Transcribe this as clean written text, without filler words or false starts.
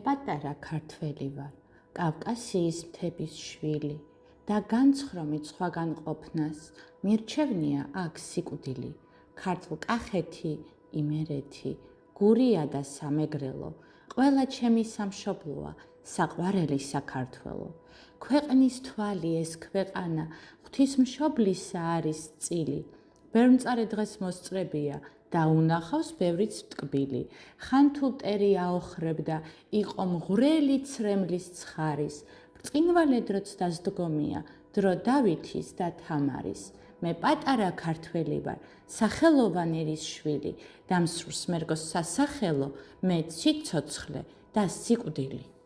პატარა ქართველი ვარ, კავკასიის მთების შვილი და განცხრომით სხვაგან ყოფნას მირჩევნია აქ სიკვდილი. ქართლ კახეთი, იმერეთი, გურია და სამეგრელო, ყველა ჩემი სამშობლოა, საყვარელი საქართველო. ქვეყნის თვალი ეს ქვეყანა, ღვთისმშობლისა არის წილი. ბერმწარე დღეს მოსწრებია და უნახავს ბევრიც ტკბილი. ხან თუ ტერი აოხრებდა, იყო მღვრელი ცრემლის ცხარის. ბრწყინვალე დროც დაზდგომია, დრო დავითის და თამარის. მე პატარა ქართველი ვარ, სახელოვან ერის შვილი, დამსრს მერგოს სასახელო, მე ციცოცხლე და სიკვდილი.